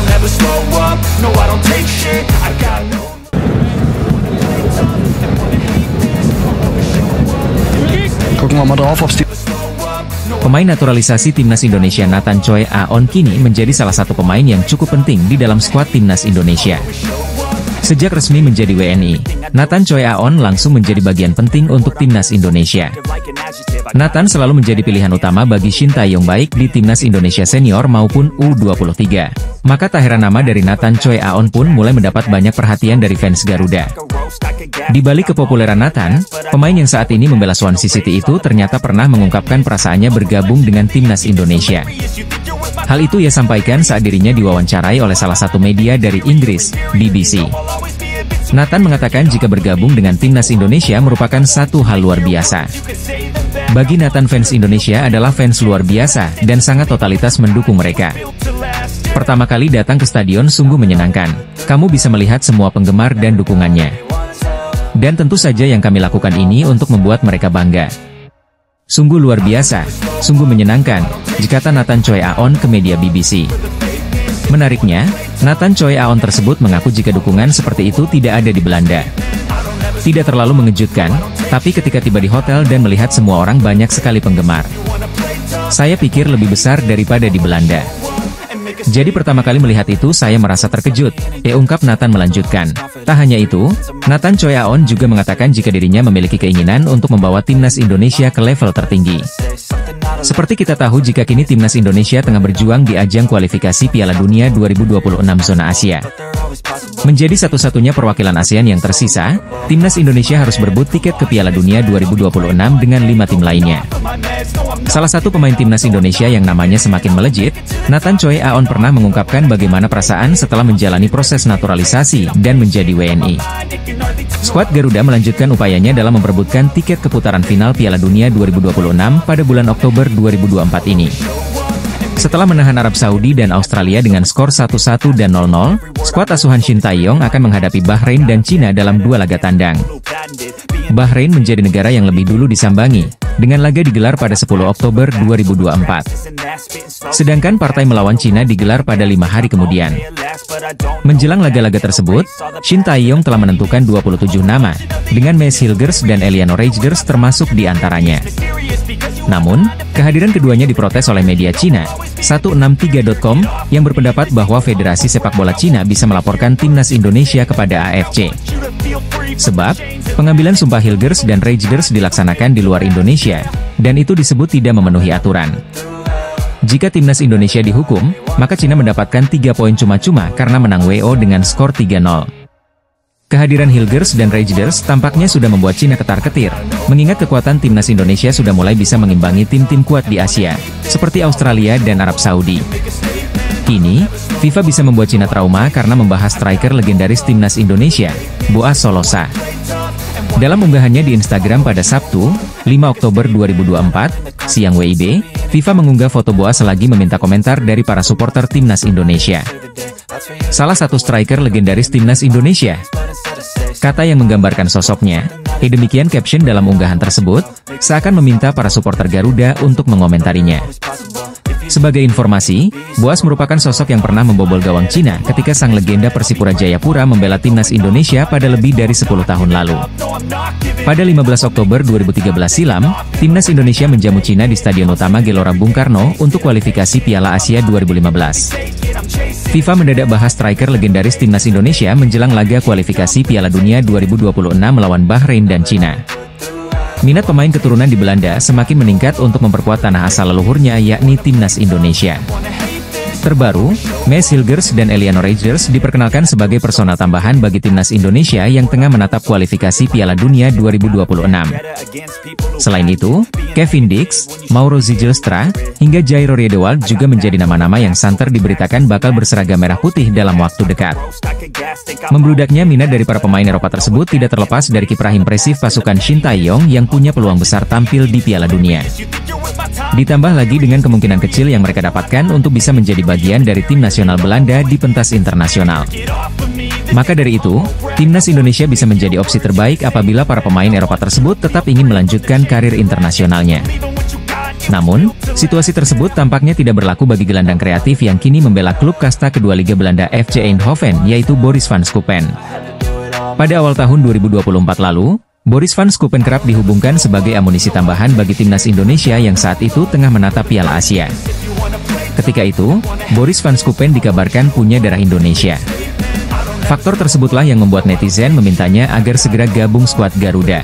don't ever slow up, no I don't take shit, I got no. Gucken wir mal drauf, ob's die... Pemain naturalisasi timnas Indonesia Nathan Choi Aon kini menjadi salah satu pemain yang cukup penting di dalam skuad timnas Indonesia. Sejak resmi menjadi WNI, Nathan Choi Aon langsung menjadi bagian penting untuk timnas Indonesia. Nathan selalu menjadi pilihan utama bagi Shin Tae-yong baik di timnas Indonesia senior maupun U23. Maka tak heran nama dari Nathan Choi Aon pun mulai mendapat banyak perhatian dari fans Garuda. Di balik kepopuleran Nathan, pemain yang saat ini membela Swansea City itu ternyata pernah mengungkapkan perasaannya bergabung dengan timnas Indonesia. Hal itu ia sampaikan saat dirinya diwawancarai oleh salah satu media dari Inggris, BBC. Nathan mengatakan jika bergabung dengan timnas Indonesia merupakan satu hal luar biasa. Bagi Nathan, fans Indonesia adalah fans luar biasa dan sangat totalitas mendukung mereka. Pertama kali datang ke stadion sungguh menyenangkan. Kamu bisa melihat semua penggemar dan dukungannya. Dan tentu saja yang kami lakukan ini untuk membuat mereka bangga. Sungguh luar biasa, sungguh menyenangkan, kata Nathan Choi Aon ke media BBC. Menariknya, Nathan Choi Aon tersebut mengaku jika dukungan seperti itu tidak ada di Belanda. Tidak terlalu mengejutkan, tapi ketika tiba di hotel dan melihat semua orang banyak sekali penggemar. Saya pikir lebih besar daripada di Belanda. Jadi pertama kali melihat itu saya merasa terkejut, ungkap Nathan melanjutkan. Tak hanya itu, Nathan Choi Aon juga mengatakan jika dirinya memiliki keinginan untuk membawa timnas Indonesia ke level tertinggi. Seperti kita tahu jika kini timnas Indonesia tengah berjuang di ajang kualifikasi Piala Dunia 2026 zona Asia. Menjadi satu-satunya perwakilan ASEAN yang tersisa, timnas Indonesia harus berebut tiket ke Piala Dunia 2026 dengan 5 tim lainnya. Salah satu pemain timnas Indonesia yang namanya semakin melejit, Nathan Choi Aon pernah mengungkapkan bagaimana perasaan setelah menjalani proses naturalisasi dan menjadi WNI. Skuad Garuda melanjutkan upayanya dalam memperebutkan tiket ke putaran final Piala Dunia 2026 pada bulan Oktober 2024 ini. Setelah menahan Arab Saudi dan Australia dengan skor 1-1 dan 0-0, skuad asuhan Shin Tae-yong akan menghadapi Bahrain dan Cina dalam 2 laga tandang. Bahrain menjadi negara yang lebih dulu disambangi, dengan laga digelar pada 10 Oktober 2024. Sedangkan partai melawan Cina digelar pada 5 hari kemudian. Menjelang laga-laga tersebut, Shin Tae-yong telah menentukan 27 nama, dengan Maes Hilgers dan Eleanor Reijgers termasuk di antaranya. Namun, kehadiran keduanya diprotes oleh media Cina, 163.com, yang berpendapat bahwa Federasi Sepak Bola Cina bisa melaporkan timnas Indonesia kepada AFC. Sebab, pengambilan sumpah Hilgers dan Reijgers dilaksanakan di luar Indonesia, dan itu disebut tidak memenuhi aturan. Jika timnas Indonesia dihukum, maka Cina mendapatkan 3 poin cuma-cuma karena menang WO dengan skor 3-0. Kehadiran Hilgers dan Reijgers tampaknya sudah membuat Cina ketar-ketir, mengingat kekuatan timnas Indonesia sudah mulai bisa mengimbangi tim-tim kuat di Asia, seperti Australia dan Arab Saudi. Kini, FIFA bisa membuat Cina trauma karena membahas striker legendaris timnas Indonesia, Boaz Solosa. Dalam unggahannya di Instagram pada Sabtu, 5 Oktober 2024, siang WIB, FIFA mengunggah foto Boaz selagi meminta komentar dari para supporter timnas Indonesia. Salah satu striker legendaris timnas Indonesia, kata yang menggambarkan sosoknya. Demikian caption dalam unggahan tersebut, seakan meminta para supporter Garuda untuk mengomentarinya. Sebagai informasi, Boaz merupakan sosok yang pernah membobol gawang Cina ketika sang legenda Persipura Jayapura membela timnas Indonesia pada lebih dari 10 tahun lalu. Pada 15 Oktober 2013 silam, timnas Indonesia menjamu Cina di Stadion Utama Gelora Bung Karno untuk kualifikasi Piala Asia 2015. FIFA mendadak bahas striker legendaris timnas Indonesia menjelang laga kualifikasi Piala Dunia 2026 melawan Bahrain dan Cina. Minat pemain keturunan di Belanda semakin meningkat untuk memperkuat tanah asal leluhurnya yakni timnas Indonesia. Terbaru, Maes Hilgers dan Eleanor Reijgers diperkenalkan sebagai personal tambahan bagi timnas Indonesia yang tengah menatap kualifikasi Piala Dunia 2026. Selain itu, Kevin Dix, Mauro Zijlstra, hingga Jairo Riedewald juga menjadi nama-nama yang santer diberitakan bakal berseragam merah putih dalam waktu dekat. Membludaknya minat dari para pemain Eropa tersebut tidak terlepas dari kiprah impresif pasukan Shin Tae-yong yang punya peluang besar tampil di Piala Dunia. Ditambah lagi dengan kemungkinan kecil yang mereka dapatkan untuk bisa menjadi bagian dari tim nasional Belanda di pentas internasional. Maka dari itu, timnas Indonesia bisa menjadi opsi terbaik apabila para pemain Eropa tersebut tetap ingin melanjutkan karir internasionalnya. Namun, situasi tersebut tampaknya tidak berlaku bagi gelandang kreatif yang kini membela klub kasta kedua Liga Belanda FC Eindhoven, yaitu Boris van Schuppen. Pada awal tahun 2024 lalu, Boris van Schuppen kerap dihubungkan sebagai amunisi tambahan bagi timnas Indonesia yang saat itu tengah menatap Piala Asia. Ketika itu, Boris van Schuppen dikabarkan punya darah Indonesia. Faktor tersebutlah yang membuat netizen memintanya agar segera gabung skuad Garuda.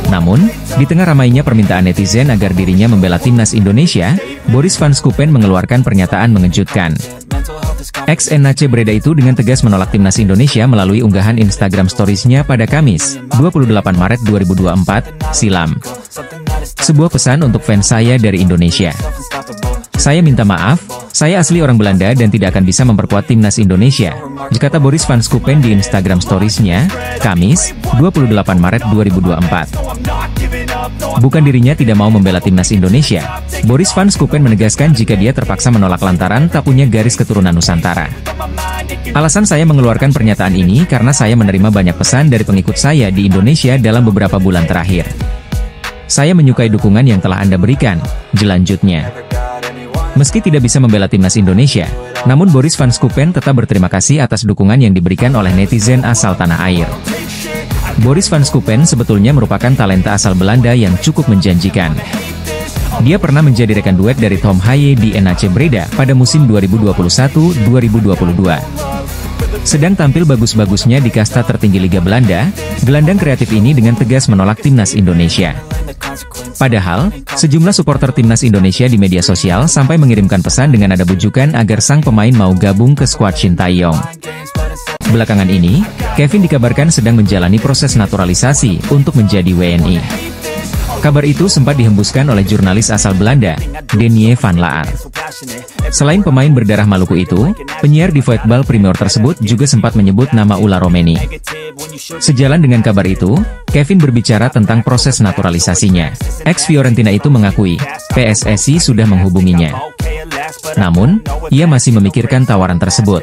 Namun, di tengah ramainya permintaan netizen agar dirinya membela timnas Indonesia, Boris van Schuppen mengeluarkan pernyataan mengejutkan. Ex-NAC Breda itu dengan tegas menolak timnas Indonesia melalui unggahan Instagram Stories-nya pada Kamis, 28 Maret 2024, silam. Sebuah pesan untuk fans saya dari Indonesia. Saya minta maaf, saya asli orang Belanda dan tidak akan bisa memperkuat timnas Indonesia, kata Boris van Schuppen di Instagram Stories-nya, Kamis, 28 Maret 2024. Bukan dirinya tidak mau membela timnas Indonesia, Boris van Schuppen menegaskan jika dia terpaksa menolak lantaran tak punya garis keturunan Nusantara. Alasan saya mengeluarkan pernyataan ini karena saya menerima banyak pesan dari pengikut saya di Indonesia dalam beberapa bulan terakhir. Saya menyukai dukungan yang telah Anda berikan, jelanjutnya. Meski tidak bisa membela timnas Indonesia, namun Boris van Schuppen tetap berterima kasih atas dukungan yang diberikan oleh netizen asal tanah air. Boris van Schuppen sebetulnya merupakan talenta asal Belanda yang cukup menjanjikan. Dia pernah menjadi rekan duet dari Tom Haye di NAC Breda pada musim 2021-2022. Sedang tampil bagus-bagusnya di kasta tertinggi Liga Belanda, gelandang kreatif ini dengan tegas menolak timnas Indonesia. Padahal, sejumlah supporter timnas Indonesia di media sosial sampai mengirimkan pesan dengan nada bujukan agar sang pemain mau gabung ke skuad Shin Tae-yong. Belakangan ini, Kevin dikabarkan sedang menjalani proses naturalisasi untuk menjadi WNI. Kabar itu sempat dihembuskan oleh jurnalis asal Belanda, Denie van Laar. Selain pemain berdarah Maluku itu, penyiar di Voetbal Primeur tersebut juga sempat menyebut nama Ula Romeni. Sejalan dengan kabar itu, Kevin berbicara tentang proses naturalisasinya. Ex-Fiorentina itu mengakui, PSSI sudah menghubunginya. Namun, ia masih memikirkan tawaran tersebut.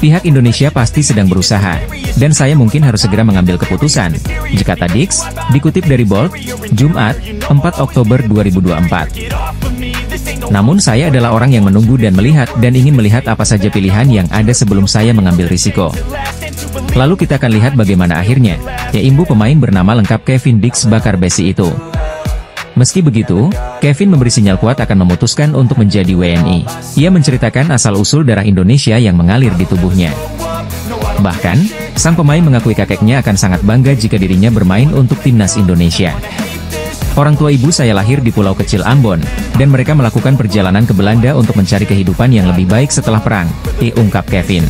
Pihak Indonesia pasti sedang berusaha, dan saya mungkin harus segera mengambil keputusan, kata Dix, dikutip dari Bold, Jumat, 4 Oktober 2024. Namun saya adalah orang yang menunggu dan melihat dan ingin melihat apa saja pilihan yang ada sebelum saya mengambil risiko. Lalu kita akan lihat bagaimana akhirnya, ya imbu pemain bernama lengkap Kevin Dix Bakarbesi itu. Meski begitu, Kevin memberi sinyal kuat akan memutuskan untuk menjadi WNI. Ia menceritakan asal-usul darah Indonesia yang mengalir di tubuhnya. Bahkan, sang pemain mengakui kakeknya akan sangat bangga jika dirinya bermain untuk timnas Indonesia. Orang tua ibu saya lahir di pulau kecil Ambon, dan mereka melakukan perjalanan ke Belanda untuk mencari kehidupan yang lebih baik setelah perang, ungkap Kevin.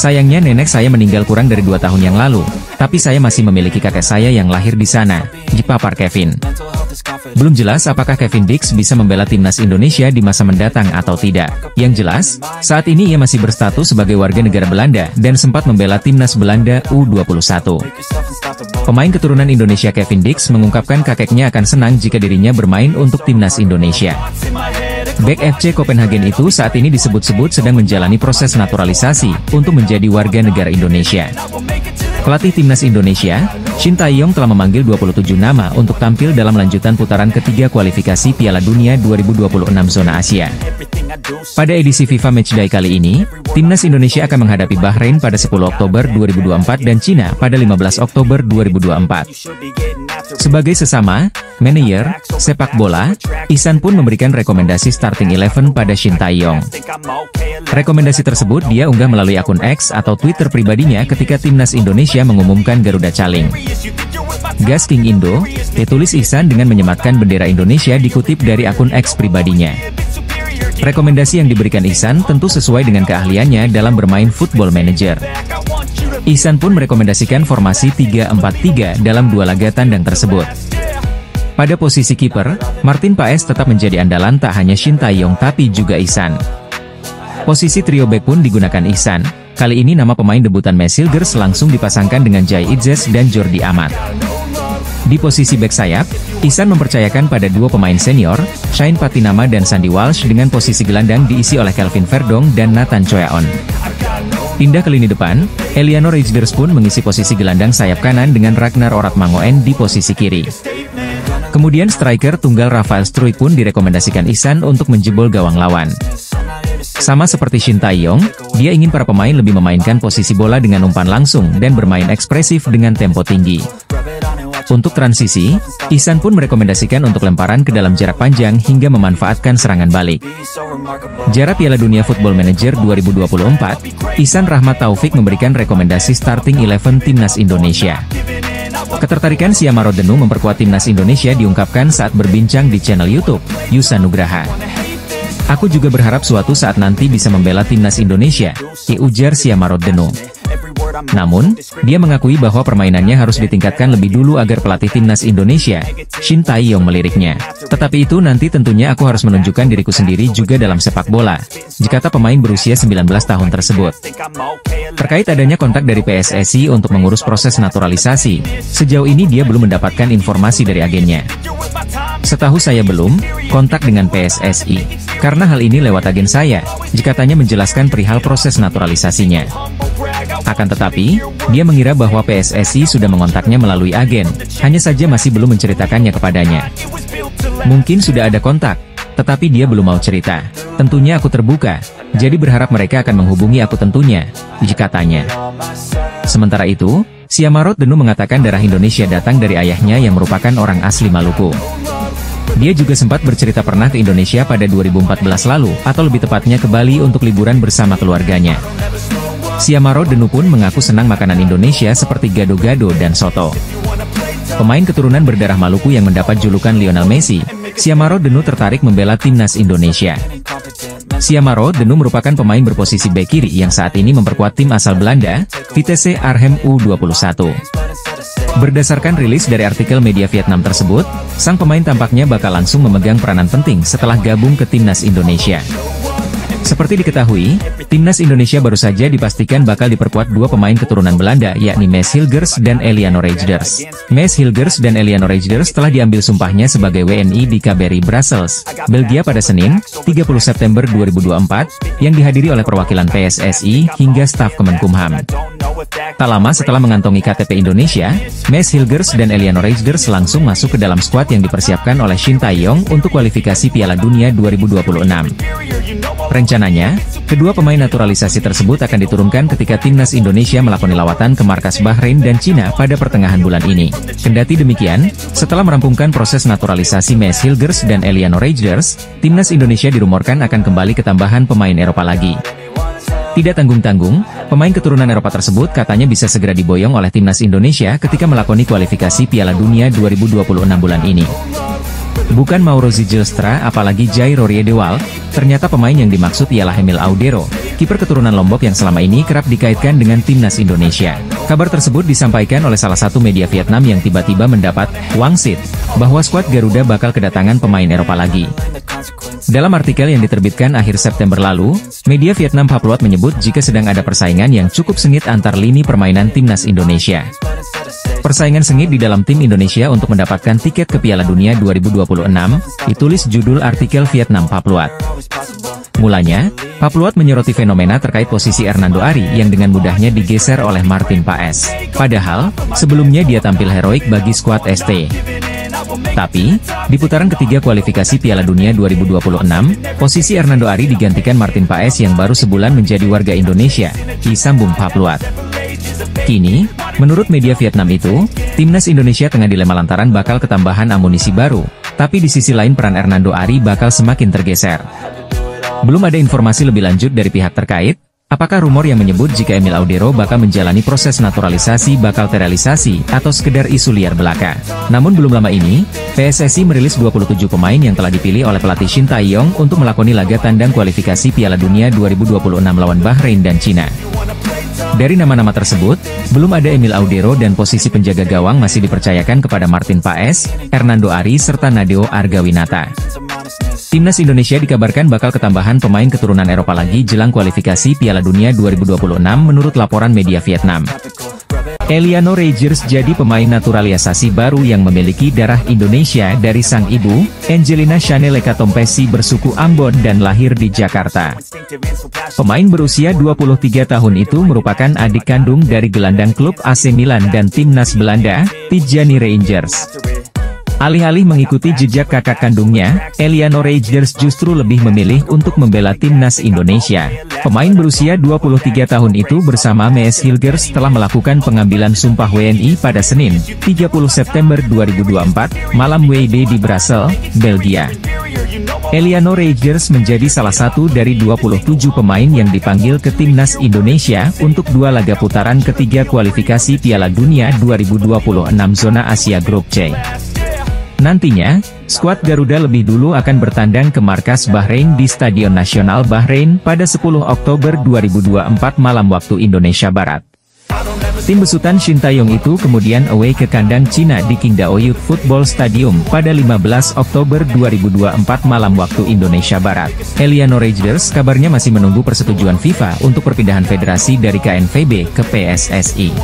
Sayangnya nenek saya meninggal kurang dari 2 tahun yang lalu, tapi saya masih memiliki kakek saya yang lahir di sana, papar Kevin. Belum jelas apakah Kevin Dix bisa membela timnas Indonesia di masa mendatang atau tidak. Yang jelas, saat ini ia masih berstatus sebagai warga negara Belanda dan sempat membela timnas Belanda U21. Pemain keturunan Indonesia Kevin Dix mengungkapkan kakeknya akan senang jika dirinya bermain untuk timnas Indonesia. Bek FC Copenhagen itu saat ini disebut-sebut sedang menjalani proses naturalisasi untuk menjadi warga negara Indonesia. Pelatih timnas Indonesia, Shin Tae-yong telah memanggil 27 nama untuk tampil dalam lanjutan putaran ketiga kualifikasi Piala Dunia 2026 zona Asia. Pada edisi FIFA Matchday kali ini, timnas Indonesia akan menghadapi Bahrain pada 10 Oktober 2024 dan Cina pada 15 Oktober 2024. Sebagai sesama manajer sepak bola, Ihsan pun memberikan rekomendasi starting 11 pada Shin Tae-yong. Rekomendasi tersebut dia unggah melalui akun X atau Twitter pribadinya ketika timnas Indonesia mengumumkan Garuda Caling. Gas King Indo, ditulis Ihsan dengan menyematkan bendera Indonesia dikutip dari akun X pribadinya. Rekomendasi yang diberikan Ihsan tentu sesuai dengan keahliannya dalam bermain Football Manager. Ihsan pun merekomendasikan formasi 3-4-3 dalam 2 laga tandang tersebut. Pada posisi kiper, Martin Paes tetap menjadi andalan tak hanya Shin Tae-yong tapi juga Ihsan. Posisi trio back pun digunakan Ihsan. Kali ini nama pemain debutan Mesilgers langsung dipasangkan dengan Jai Idzes dan Jordi Amat. Di posisi bek sayap, Ihsan mempercayakan pada 2 pemain senior, Shane Patinama dan Sandy Walsh dengan posisi gelandang diisi oleh Kelvin Verdong dan Nathan Choeaon. Pindah ke lini depan, Eliano Reijnders pun mengisi posisi gelandang sayap kanan dengan Ragnar Oratmangoen di posisi kiri. Kemudian striker tunggal Rafael Struijk pun direkomendasikan Ihsan untuk menjebol gawang lawan. Sama seperti Shin Tae-yong, dia ingin para pemain lebih memainkan posisi bola dengan umpan langsung dan bermain ekspresif dengan tempo tinggi. Untuk transisi, Ihsan pun merekomendasikan untuk lemparan ke dalam jarak panjang hingga memanfaatkan serangan balik. Jarak Piala Dunia Football Manager 2024, Ihsan Rahmat Taufik memberikan rekomendasi starting 11 timnas Indonesia. Ketertarikan Siamaro Denu memperkuat timnas Indonesia diungkapkan saat berbincang di channel YouTube Yusa Nugraha. Aku juga berharap suatu saat nanti bisa membela timnas Indonesia, ujar Siamaro Denu. Namun, dia mengakui bahwa permainannya harus ditingkatkan lebih dulu agar pelatih timnas Indonesia, Shin Tae-yong meliriknya. Tetapi itu nanti tentunya aku harus menunjukkan diriku sendiri juga dalam sepak bola, jikata pemain berusia 19 tahun tersebut. Terkait adanya kontak dari PSSI untuk mengurus proses naturalisasi, sejauh ini dia belum mendapatkan informasi dari agennya. Setahu saya belum kontak dengan PSSI, karena hal ini lewat agen saya, jikatanya menjelaskan perihal proses naturalisasinya. Akan tetapi, dia mengira bahwa PSSI sudah mengontaknya melalui agen, hanya saja masih belum menceritakannya kepadanya. Mungkin sudah ada kontak, tetapi dia belum mau cerita. Tentunya aku terbuka, jadi berharap mereka akan menghubungi aku tentunya, jikatanya. Sementara itu, Siamaro Denu mengatakan darah Indonesia datang dari ayahnya yang merupakan orang asli Maluku. Dia juga sempat bercerita pernah ke Indonesia pada 2014 lalu, atau lebih tepatnya ke Bali untuk liburan bersama keluarganya. Siamaro Denu pun mengaku senang makanan Indonesia seperti gado-gado dan soto. Pemain keturunan berdarah Maluku yang mendapat julukan Lionel Messi, Siamaro Denu tertarik membela timnas Indonesia. Siamaro Denu merupakan pemain berposisi bek kiri yang saat ini memperkuat tim asal Belanda, Vitesse Arnhem U21. Berdasarkan rilis dari artikel media Vietnam tersebut, sang pemain tampaknya bakal langsung memegang peranan penting setelah gabung ke timnas Indonesia. Seperti diketahui, timnas Indonesia baru saja dipastikan bakal diperkuat dua pemain keturunan Belanda yakni Maes Hilgers dan Eliano Reijers. Maes Hilgers dan Eliano Reijers telah diambil sumpahnya sebagai WNI di KBRI Brussels, Belgia pada Senin, 30 September 2024, yang dihadiri oleh perwakilan PSSI hingga staf Kemenkumham. Tak lama setelah mengantongi KTP Indonesia, Maes Hilgers dan Eliano Reijers langsung masuk ke dalam skuad yang dipersiapkan oleh Shin Tae-yong untuk kualifikasi Piala Dunia 2026. Rencananya, kedua pemain naturalisasi tersebut akan diturunkan ketika timnas Indonesia melakoni lawatan ke markas Bahrain dan Cina pada pertengahan bulan ini. Kendati demikian, setelah merampungkan proses naturalisasi Maes Hilgers dan Eliano Reijers, timnas Indonesia dirumorkan akan kembali ke tambahan pemain Eropa lagi. Tidak tanggung-tanggung, pemain keturunan Eropa tersebut katanya bisa segera diboyong oleh timnas Indonesia ketika melakoni kualifikasi Piala Dunia 2026 bulan ini. Bukan Mauro Zijlstra apalagi Jairo Riedewald, ternyata pemain yang dimaksud ialah Emil Audero, kiper keturunan Lombok yang selama ini kerap dikaitkan dengan timnas Indonesia. Kabar tersebut disampaikan oleh salah satu media Vietnam yang tiba-tiba mendapat wangsit bahwa skuad Garuda bakal kedatangan pemain Eropa lagi. Dalam artikel yang diterbitkan akhir September lalu, media Vietnam Papluat menyebut jika sedang ada persaingan yang cukup sengit antar lini permainan timnas Indonesia. Persaingan sengit di dalam tim Indonesia untuk mendapatkan tiket ke Piala Dunia 2026, ditulis judul artikel Vietnam Papluat. Mulanya, Papluat menyoroti fenomena terkait posisi Hernando Ari yang dengan mudahnya digeser oleh Martin Paes. Padahal, sebelumnya dia tampil heroik bagi skuad ST. Tapi, di putaran ketiga kualifikasi Piala Dunia 2026, posisi Hernando Ari digantikan Martin Paes yang baru sebulan menjadi warga Indonesia, disambung Papluat. Kini, menurut media Vietnam itu, timnas Indonesia tengah dilema lantaran bakal ketambahan amunisi baru, tapi di sisi lain peran Hernando Ari bakal semakin tergeser. Belum ada informasi lebih lanjut dari pihak terkait, apakah rumor yang menyebut jika Emil Audero bakal menjalani proses naturalisasi bakal terrealisasi atau sekedar isu liar belaka. Namun belum lama ini, PSSI merilis 27 pemain yang telah dipilih oleh pelatih Shin Tae-yong untuk melakoni laga tandang kualifikasi Piala Dunia 2026 lawan Bahrain dan Cina. Dari nama-nama tersebut, belum ada Emil Audero dan posisi penjaga gawang masih dipercayakan kepada Martin Paes, Hernando Ari serta Nadeo Argawinata. Timnas Indonesia dikabarkan bakal ketambahan pemain keturunan Eropa lagi jelang kualifikasi Piala Dunia 2026 menurut laporan media Vietnam. Eliano Reijers jadi pemain naturalisasi baru yang memiliki darah Indonesia dari sang ibu, Angelina Chanel Ekatompesi bersuku Ambon dan lahir di Jakarta. Pemain berusia 23 tahun itu merupakan adik kandung dari gelandang klub AC Milan dan timnas Belanda, Tijani Reijers. Alih-alih mengikuti jejak kakak kandungnya, Eliano Reijers justru lebih memilih untuk membela timnas Indonesia. Pemain berusia 23 tahun itu bersama Mees Hilgers telah melakukan pengambilan sumpah WNI pada Senin, 30 September 2024, malam WIB di Brussels, Belgia. Eliano Reijers menjadi salah satu dari 27 pemain yang dipanggil ke timnas Indonesia untuk 2 laga putaran ketiga kualifikasi Piala Dunia 2026 zona Asia Grup C. Nantinya, skuad Garuda lebih dulu akan bertandang ke markas Bahrain di Stadion Nasional Bahrain pada 10 Oktober 2024 malam waktu Indonesia Barat. Tim besutan Shin Tae-yong itu kemudian away ke kandang Cina di Qingdao Youth Football Stadium pada 15 Oktober 2024 malam waktu Indonesia Barat. Eliano Reijers kabarnya masih menunggu persetujuan FIFA untuk perpindahan federasi dari KNVB ke PSSI.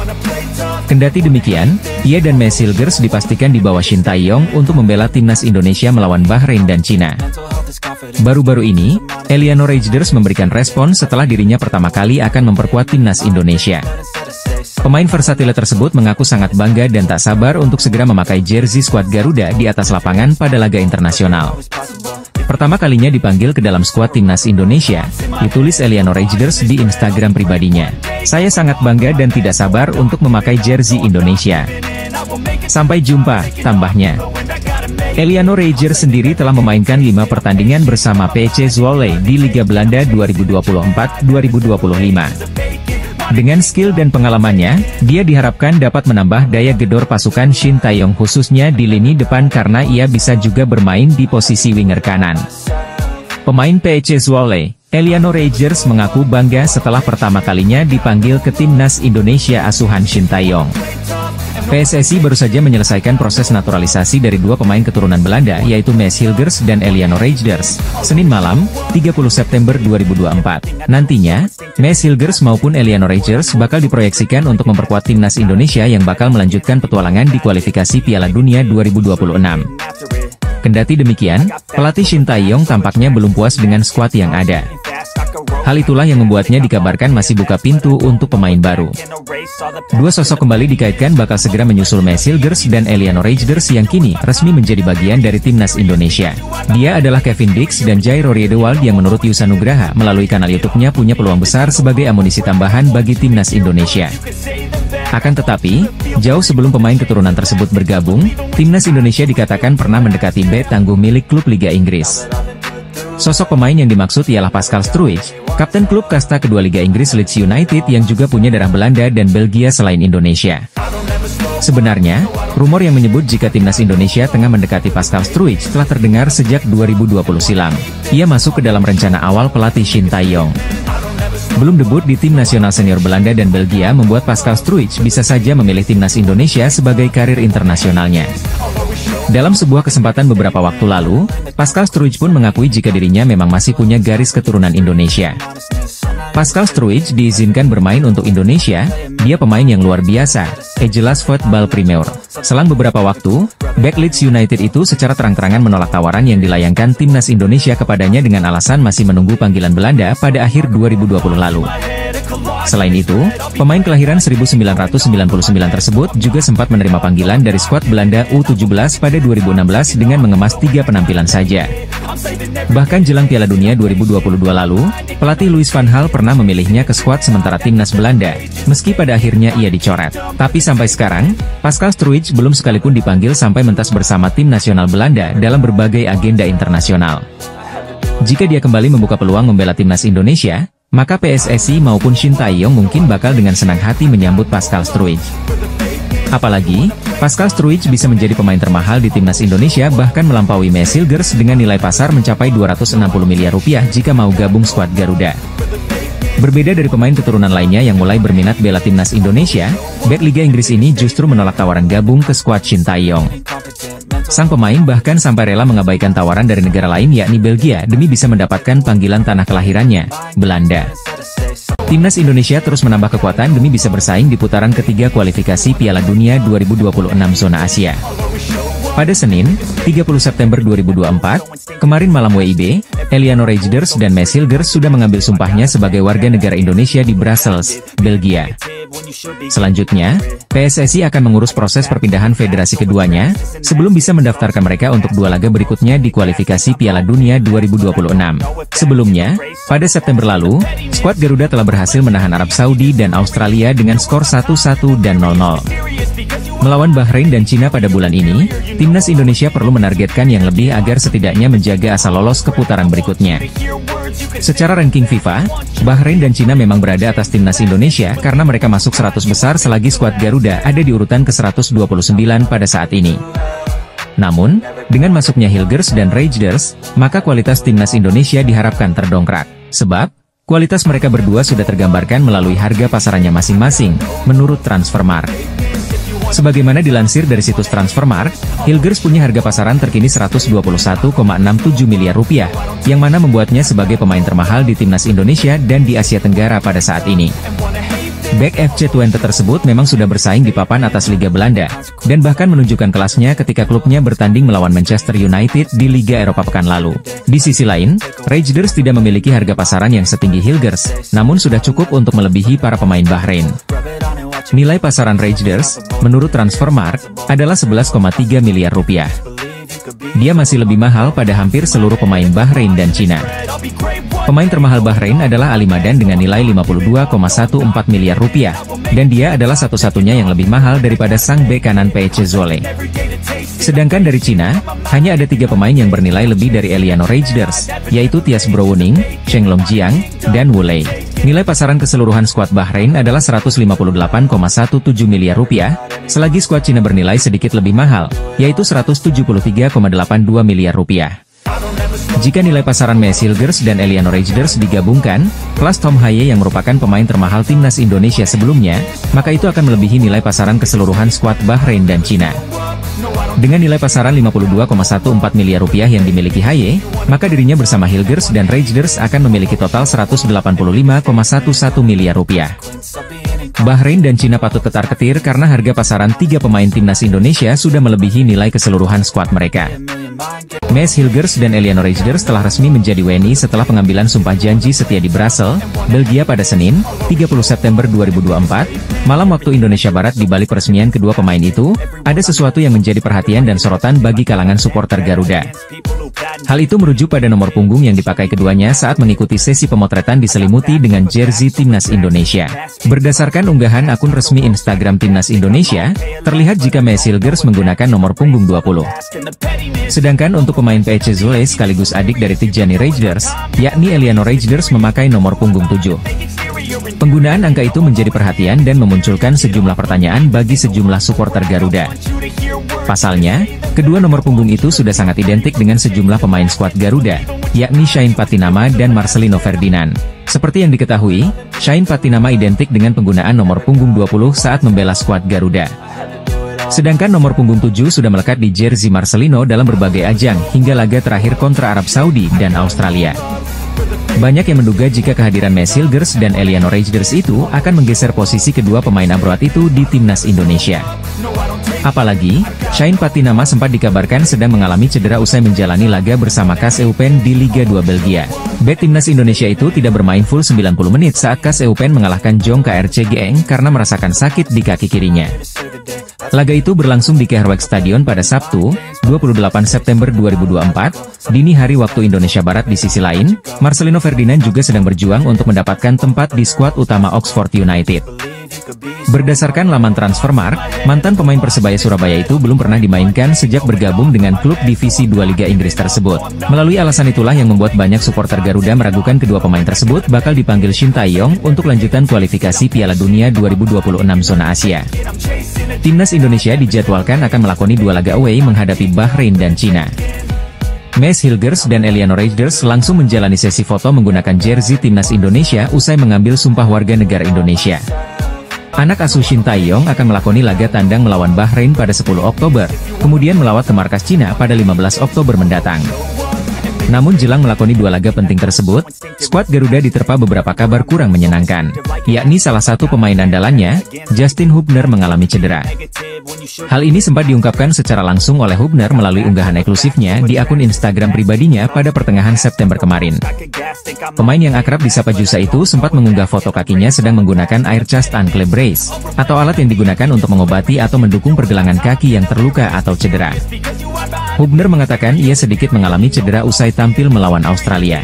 Kendati demikian, ia dan Mees Hilgers dipastikan di bawah Shin Tae-yong untuk membela timnas Indonesia melawan Bahrain dan Cina. Baru-baru ini, Eliano Reijers memberikan respon setelah dirinya pertama kali akan memperkuat timnas Indonesia. Pemain versatil tersebut mengaku sangat bangga dan tak sabar untuk segera memakai jersey skuad Garuda di atas lapangan pada laga internasional. Pertama kalinya dipanggil ke dalam skuad timnas Indonesia, ditulis Eliano Reijers di Instagram pribadinya. Saya sangat bangga dan tidak sabar untuk memakai jersey Indonesia. Sampai jumpa, tambahnya. Eliano Reijers sendiri telah memainkan 5 pertandingan bersama PSV Zwolle di Liga Belanda 2024-2025. Dengan skill dan pengalamannya, dia diharapkan dapat menambah daya gedor pasukan Shin Tae-yong khususnya di lini depan karena ia bisa juga bermain di posisi winger kanan. Pemain PSV Zwolle, Eliano Reijers mengaku bangga setelah pertama kalinya dipanggil ke timnas Indonesia asuhan Shin Tae-yong. PSSI baru saja menyelesaikan proses naturalisasi dari 2 pemain keturunan Belanda yaitu Mees Hilgers dan Eliano Reijers, Senin malam, 30 September 2024. Nantinya, Mees Hilgers maupun Eliano Reijers bakal diproyeksikan untuk memperkuat timnas Indonesia yang bakal melanjutkan petualangan di kualifikasi Piala Dunia 2026. Kendati demikian, pelatih Shin Tae-yong tampaknya belum puas dengan skuad yang ada. Hal itulah yang membuatnya dikabarkan masih buka pintu untuk pemain baru. 2 sosok kembali dikaitkan bakal segera menyusul Mees Hilgers dan Eliano Reijers yang kini resmi menjadi bagian dari timnas Indonesia. Dia adalah Kevin Dix dan Jairo Riedewald yang menurut Yusa Nugraha melalui kanal YouTube-nya punya peluang besar sebagai amunisi tambahan bagi timnas Indonesia. Akan tetapi, jauh sebelum pemain keturunan tersebut bergabung, timnas Indonesia dikatakan pernah mendekati bek tangguh milik klub Liga Inggris. Sosok pemain yang dimaksud ialah Pascal Struijk, kapten klub kasta kedua Liga Inggris Leeds United yang juga punya darah Belanda dan Belgia selain Indonesia. Sebenarnya, rumor yang menyebut jika timnas Indonesia tengah mendekati Pascal Struijk telah terdengar sejak 2020 silam. Ia masuk ke dalam rencana awal pelatih Shin Tae-yong. Belum debut di tim nasional senior Belanda dan Belgia membuat Pascal Struijk bisa saja memilih timnas Indonesia sebagai karir internasionalnya. Dalam sebuah kesempatan beberapa waktu lalu, Pascal Struijk pun mengakui jika dirinya memang masih punya garis keturunan Indonesia. Pascal Struijk diizinkan bermain untuk Indonesia, dia pemain yang luar biasa, jelas Football Premier. Selang beberapa waktu, bek Leeds United itu secara terang-terangan menolak tawaran yang dilayangkan timnas Indonesia kepadanya dengan alasan masih menunggu panggilan Belanda pada akhir 2020 lalu. Selain itu, pemain kelahiran 1999 tersebut juga sempat menerima panggilan dari skuad Belanda U17 pada 2016 dengan mengemas 3 penampilan saja. Bahkan jelang Piala Dunia 2022 lalu, pelatih Louis van Gaal pernah memilihnya ke skuad sementara timnas Belanda, meski pada akhirnya ia dicoret. Tapi sampai sekarang, Pascal Struijk belum sekalipun dipanggil sampai mentas bersama tim nasional Belanda dalam berbagai agenda internasional. Jika dia kembali membuka peluang membela timnas Indonesia, maka PSSI maupun Shin Tae-yong mungkin bakal dengan senang hati menyambut Pascal Struijk. Apalagi, Pascal Struijk bisa menjadi pemain termahal di timnas Indonesia bahkan melampaui Mees Hilgers dengan nilai pasar mencapai 260 miliar rupiah jika mau gabung skuad Garuda. Berbeda dari pemain keturunan lainnya yang mulai berminat bela timnas Indonesia, bek Liga Inggris ini justru menolak tawaran gabung ke skuad Shin Tae-yong. Sang pemain bahkan sampai rela mengabaikan tawaran dari negara lain yakni Belgia demi bisa mendapatkan panggilan tanah kelahirannya, Belanda. Timnas Indonesia terus menambah kekuatan demi bisa bersaing di putaran ketiga kualifikasi Piala Dunia 2026 zona Asia. Pada Senin, 30 September 2024, kemarin malam WIB, Eliano Rejders dan Mes Hilgers sudah mengambil sumpahnya sebagai warga negara Indonesia di Brussels, Belgia. Selanjutnya, PSSI akan mengurus proses perpindahan federasi keduanya, sebelum bisa mendaftarkan mereka untuk dua laga berikutnya di kualifikasi Piala Dunia 2026. Sebelumnya, pada September lalu, skuad Garuda telah berhasil menahan Arab Saudi dan Australia dengan skor 1-1 dan 0-0. Melawan Bahrain dan Cina pada bulan ini, timnas Indonesia perlu menargetkan yang lebih agar setidaknya menjaga asa lolos ke putaran berikutnya. Secara ranking FIFA, Bahrain dan Cina memang berada atas timnas Indonesia karena mereka masuk 100 besar selagi skuad Garuda ada di urutan ke-129 pada saat ini. Namun, dengan masuknya Hilgers dan Rejders, maka kualitas timnas Indonesia diharapkan terdongkrak. Sebab, kualitas mereka berdua sudah tergambarkan melalui harga pasarannya masing-masing, menurut Transfermarkt. Sebagaimana dilansir dari situs Transfermarkt, Hilgers punya harga pasaran terkini 121,67 miliar rupiah, yang mana membuatnya sebagai pemain termahal di timnas Indonesia dan di Asia Tenggara pada saat ini. Bek FC Twente tersebut memang sudah bersaing di papan atas Liga Belanda, dan bahkan menunjukkan kelasnya ketika klubnya bertanding melawan Manchester United di Liga Eropa pekan lalu. Di sisi lain, Rejders tidak memiliki harga pasaran yang setinggi Hilgers, namun sudah cukup untuk melebihi para pemain Bahrain. Nilai pasaran Rejders, menurut Transfermarkt, adalah 11,3 miliar rupiah. Dia masih lebih mahal pada hampir seluruh pemain Bahrain dan Cina. Pemain termahal Bahrain adalah Ali Madan dengan nilai 52,14 miliar rupiah, dan dia adalah satu-satunya yang lebih mahal daripada sang bek kanan Peiche Zole. Sedangkan dari Cina, hanya ada 3 pemain yang bernilai lebih dari Eliano Rejders, yaitu Thias Brouwening, Cheng Longjiang, dan Wu Lei. Nilai pasaran keseluruhan skuad Bahrain adalah 158,17 miliar rupiah, selagi skuad Cina bernilai sedikit lebih mahal, yaitu 173,82 miliar rupiah. Jika nilai pasaran Mes Hilgers dan Eliano Rejders digabungkan, kelas Tom Haye yang merupakan pemain termahal timnas Indonesia sebelumnya, maka itu akan melebihi nilai pasaran keseluruhan skuad Bahrain dan Cina. Dengan nilai pasaran 52,14 miliar rupiah yang dimiliki Haye, maka dirinya bersama Hilgers dan Rejders akan memiliki total 185,11 miliar rupiah. Bahrain dan Cina patut ketar-ketir karena harga pasaran 3 pemain timnas Indonesia sudah melebihi nilai keseluruhan skuad mereka. Mes Hilgers dan Eliano Rejders telah resmi menjadi WNI setelah pengambilan sumpah janji setia di Brussels, Belgia pada Senin, 30 September 2024, malam waktu Indonesia Barat. Di balik peresmian kedua pemain itu, ada sesuatu yang menjadi perhatian dan sorotan bagi kalangan supporter Garuda. Hal itu merujuk pada nomor punggung yang dipakai keduanya saat mengikuti sesi pemotretan diselimuti dengan jersey timnas Indonesia. Berdasarkan unggahan akun resmi Instagram timnas Indonesia, terlihat jika Mes Hilgers menggunakan nomor punggung 20. Sedangkan untuk pemain Peiche Zole sekaligus adik dari Tijani Rejders, yakni Eliano Rejders memakai nomor punggung 7. Penggunaan angka itu menjadi perhatian dan memunculkan sejumlah pertanyaan bagi sejumlah supporter Garuda. Pasalnya, kedua nomor punggung itu sudah sangat identik dengan sejumlah pemain skuad Garuda, yakni Shain Patinama dan Marcelino Ferdinand. Seperti yang diketahui, Shain Patinama identik dengan penggunaan nomor punggung 20 saat membela skuad Garuda. Sedangkan nomor punggung 7 sudah melekat di jersey Marcelino dalam berbagai ajang hingga laga terakhir kontra Arab Saudi dan Australia. Banyak yang menduga jika kehadiran Mes Hilgers dan Eliano Rejders itu akan menggeser posisi kedua pemain abroad itu di timnas Indonesia. Apalagi, Shain Patinama sempat dikabarkan sedang mengalami cedera usai menjalani laga bersama KAS Eupen di Liga 2 Belgia. Bek timnas Indonesia itu tidak bermain full 90 menit saat KAS Eupen mengalahkan Jong KRC Geeng karena merasakan sakit di kaki kirinya. Laga itu berlangsung di Kerwijk Stadion pada Sabtu, 28 September 2024, dini hari waktu Indonesia Barat. Di sisi lain, Marcelino Ferdinand juga sedang berjuang untuk mendapatkan tempat di skuad utama Oxford United. Berdasarkan laman Transfermarkt, mantan pemain Persebaya Surabaya itu belum pernah dimainkan sejak bergabung dengan klub divisi 2 Liga Inggris tersebut. Melalui alasan itulah yang membuat banyak supporter Garuda meragukan kedua pemain tersebut bakal dipanggil Shin Tae-yong untuk lanjutan kualifikasi Piala Dunia 2026 zona Asia. Timnas Indonesia dijadwalkan akan melakoni 2 laga away menghadapi Bahrain dan Cina. Mes Hilgers dan Eliano Rejders langsung menjalani sesi foto menggunakan jersey timnas Indonesia usai mengambil sumpah warga negara Indonesia. Anak asuh Shin Tae-yong akan melakoni laga tandang melawan Bahrain pada 10 Oktober, kemudian melawat ke markas Cina pada 15 Oktober mendatang. Namun jelang melakoni 2 laga penting tersebut, skuad Garuda diterpa beberapa kabar kurang menyenangkan, yakni salah satu pemain andalannya, Justin Hubner mengalami cedera. Hal ini sempat diungkapkan secara langsung oleh Hubner melalui unggahan eksklusifnya di akun Instagram pribadinya pada pertengahan September kemarin. Pemain yang akrab disapa Jusa itu sempat mengunggah foto kakinya sedang menggunakan air chest ankle brace, atau alat yang digunakan untuk mengobati atau mendukung pergelangan kaki yang terluka atau cedera. Hubner mengatakan ia sedikit mengalami cedera usai tampil melawan Australia.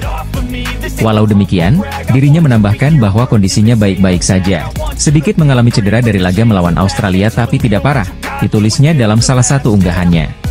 Walau demikian, dirinya menambahkan bahwa kondisinya baik-baik saja. Sedikit mengalami cedera dari laga melawan Australia tapi tidak parah, ditulisnya dalam salah satu unggahannya.